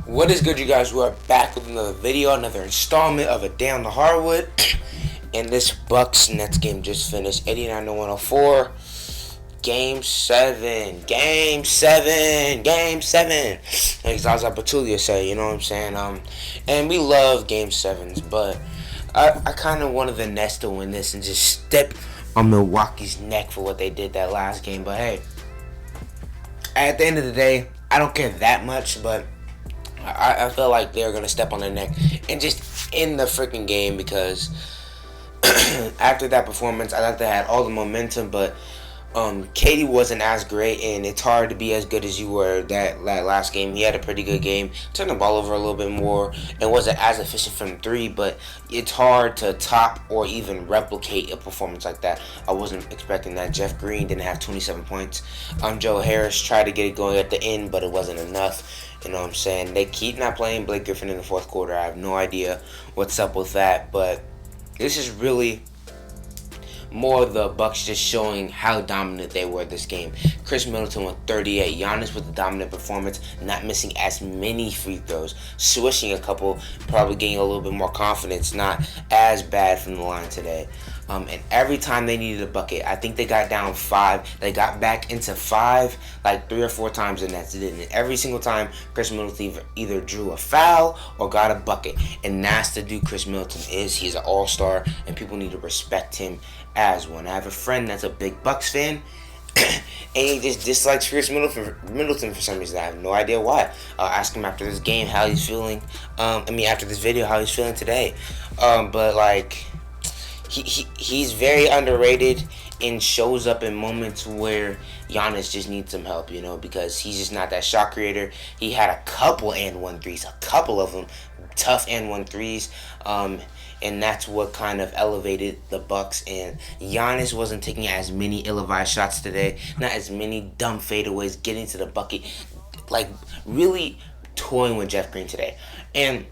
What is good, you guys? We are back with another video, another installment of a Down the Hardwood. And this Bucks Nets game just finished, 89-104. Game 7. Like Zaza Pachulia say, you know what I'm saying? And we love Game 7s, but I kind of wanted the Nets to win this and just step on Milwaukee's neck for what they did that last game. But hey, at the end of the day, I don't care that much, but I feel like they're going to step on their neck and just end the freaking game because after that performance, I thought they had all the momentum, but KD wasn't as great, and it's hard to be as good as you were that last game. He had a pretty good game, turned the ball over a little bit more, and wasn't as efficient from three, but it's hard to top or even replicate a performance like that. I wasn't expecting that. Jeff Green didn't have 27 points. Joe Harris tried to get it going at the end, but it wasn't enough. You know what I'm saying? They keep not playing Blake Griffin in the fourth quarter. I have no idea what's up with that, but this is really more of the Bucks just showing how dominant they were this game. Chris Middleton with 38. Giannis with a dominant performance, not missing as many free throws, swishing a couple, probably getting a little bit more confidence, not as bad from the line today. And every time they needed a bucket, I think they got down 5. They got back into 5 like 3 or 4 times, and that's it. And every single time, Chris Middleton either drew a foul or got a bucket. And that's the dude Chris Middleton is. He's an all-star, and people need to respect him as one. I have a friend that's a big Bucks fan, and he just dislikes Chris Middleton for some reason. I have no idea why. Ask him after this game how he's feeling. After this video, how he's feeling today. But like, he's very underrated and shows up in moments where Giannis just needs some help, because he's just not that shot creator. He had a couple and 1 threes, a couple of them, tough and 1 threes. And that's what kind of elevated the Bucks. And Giannis wasn't taking as many ill-advised shots today, not as many dumb fadeaways, getting to the bucket, like really toying with Jeff Green today. And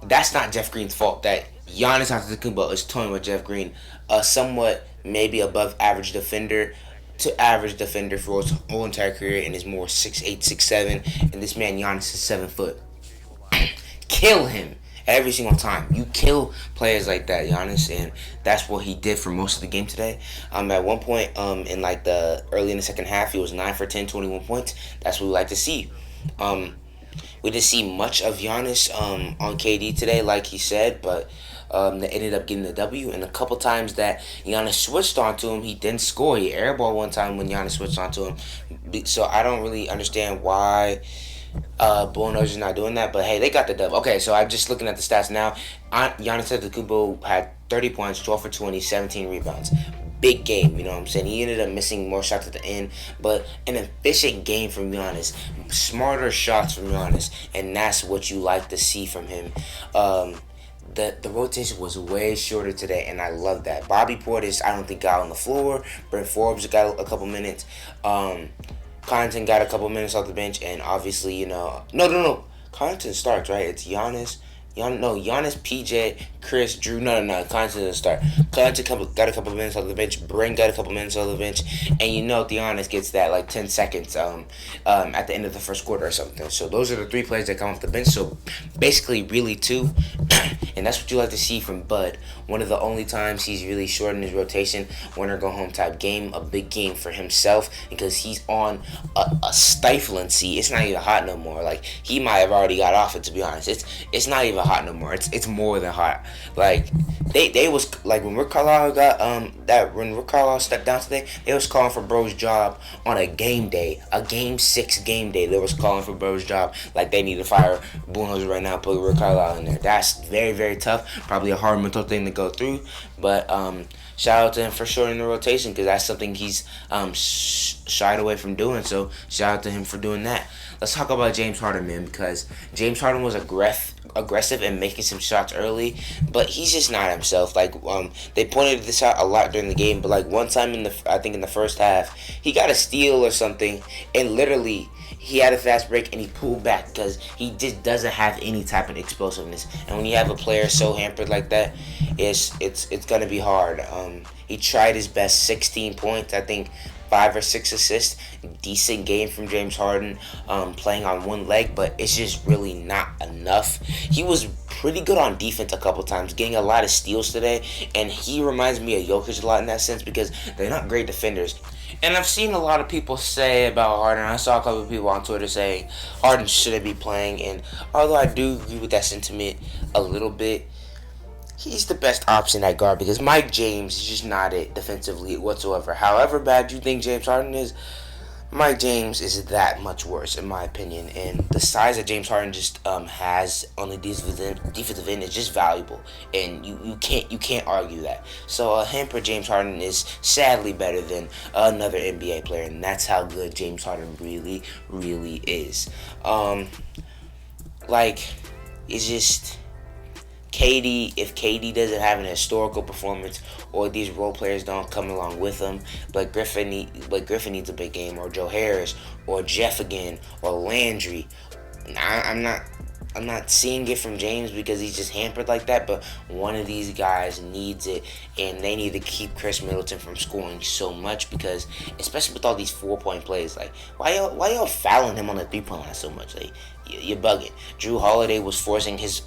that's not Jeff Green's fault that Giannis Antetokounmpo is toying with Jeff Green, a somewhat maybe above average defender to average defender for his whole entire career, and is more 6'8", 6'7", and this man Giannis is 7 foot. Kill him every single time. You kill players like that, Giannis, and that's what he did for most of the game today. At one point, in like the early in the second half, he was 9 for 10, 21 points. That's what we like to see. We didn't see much of Giannis on KD today, like he said, but they ended up getting the W. And a couple times that Giannis switched onto him, he didn't score. He airballed one time when Giannis switched onto him. So I don't really understand why Bulldogs is not doing that, but hey, they got the dub. Okay, so I'm just looking at the stats now. Giannis Antetokounmpo had 30 points, 12 for 20, 17 rebounds. Big game, you know what I'm saying? He ended up missing more shots at the end, but an efficient game from Giannis. Smarter shots from Giannis, and that's what you like to see from him. The rotation was way shorter today, and I love that. Bobby Portis, I don't think, got on the floor. Brent Forbes got a couple minutes. Connaughton got a couple minutes off the bench, and obviously, No. Connaughton starts, right? It's Giannis, PJ, Chris, Drew. No. Connaughton doesn't start. Connaughton got a couple minutes off the bench. Brent got a couple minutes off the bench, and Giannis gets that like 10 seconds at the end of the first quarter or something. So those are the 3 players that come off the bench. So basically, really 2, and that's what you like to see from Bud. One of the only times he's really short in his rotation, win or go home type game, a big game for himself because he's on a stifling seat. It's not even hot no more. Like, he might have already got off it, to be honest. It's not even hot no more. It's more than hot. Like, they was like when Rick Carlisle when Rick Carlisle stepped down today, they was calling for Bro's job on a game day, a game 6 game day. They was calling for Bro's job like they need to fire Bulldogs right now, put Rick Carlisle in there. That's very, very tough. Probably a hard mental thing to go through, but shout out to him for shortening the rotation because that's something he's shied away from doing. So shout out to him for doing that. Let's talk about James Harden, man, because James Harden was aggressive and making some shots early, but he's just not himself. Like, they pointed this out a lot during the game, but like one time in the first half, he got a steal or something, and literally he had a fast break and he pulled back because he just doesn't have any type of explosiveness. And when you have a player so hampered like that, it's gonna be hard. He tried his best, 16 points, I think. 5 or 6 assists. Decent game from James Harden, playing on one leg, but it's just really not enough. He was pretty good on defense a couple times, getting a lot of steals today, and he reminds me of Jokic a lot in that sense because they're not great defenders. And I've seen a lot of people say about Harden. I saw a couple of people on Twitter saying Harden shouldn't be playing, and although I do agree with that sentiment a little bit, he's the best option at guard because Mike James is just not it defensively whatsoever. However bad you think James Harden is, Mike James is that much worse in my opinion, and the size that James Harden just has on the defensive end is just valuable, and you can't argue that. So him for James Harden is sadly better than another NBA player, and that's how good James Harden really is. Like it's just. If KD doesn't have an historical performance, or these role players don't come along with him, Blake Griffin needs a big game, or Joe Harris, or Jeff again, or Landry. I'm not seeing it from James because he's just hampered like that, but one of these guys needs it, and they need to keep Chris Middleton from scoring so much because, especially with all these 4-point plays, like why y'all fouling him on the 3-point line so much? Like you're bugging. Drew Holiday was forcing his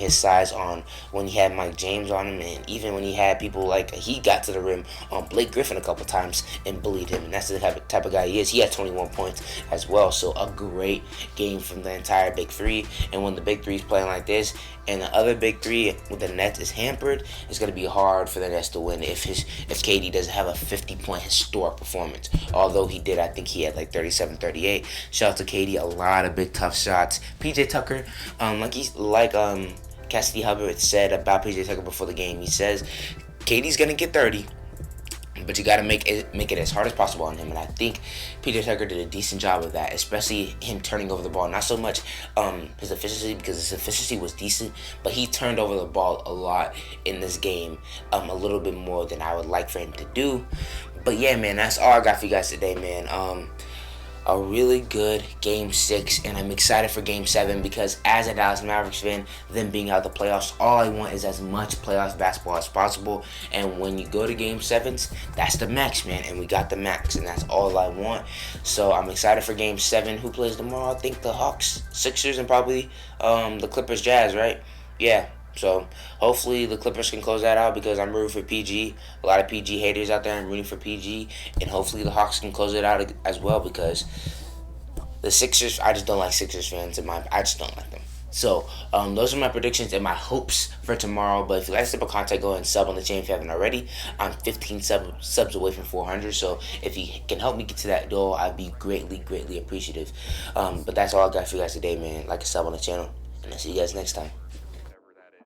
size on when he had Mike James on him, and even when he had people like he got to the rim on Blake Griffin a couple times and bullied him, and that's the type of guy he is. He had 21 points as well, so a great game from the entire Big Three. And when the Big Three is playing like this, and the other Big Three with the Nets is hampered, it's gonna be hard for the Nets to win if KD doesn't have a 50-point historic performance. Although he did, I think he had like 37, 38. Shout out to KD, a lot of big tough shots. PJ Tucker, Cassidy Hubbard said about PJ Tucker before the game, he says KD's gonna get 30. But you got to make it as hard as possible on him, and I think PJ Tucker did a decent job of that, especially him turning over the ball. Not so much his efficiency, because his efficiency was decent, but he turned over the ball a lot in this game, a little bit more than I would like for him to do. But yeah, man, that's all I got for you guys today, man. A really good Game 6, and I'm excited for Game 7 because as a Dallas Mavericks fan, them being out the playoffs, all I want is as much playoff basketball as possible, and when you go to Game 7s, that's the max, man, and we got the max, and that's all I want. So I'm excited for Game 7. Who plays tomorrow? I think the Hawks, Sixers, and probably the Clippers, Jazz, right? Yeah. So hopefully the Clippers can close that out because I'm rooting for PG. A lot of PG haters out there. I'm rooting for PG, and hopefully the Hawks can close it out as well because the Sixers, I just don't like Sixers fans. I just don't like them. So those are my predictions and my hopes for tomorrow. But if you like this type of content, go ahead and sub on the channel if you haven't already. I'm 15 subs away from 400. So if you can help me get to that goal, I'd be greatly appreciative. But that's all I got for you guys today, man. Like a sub on the channel, and I'll see you guys next time.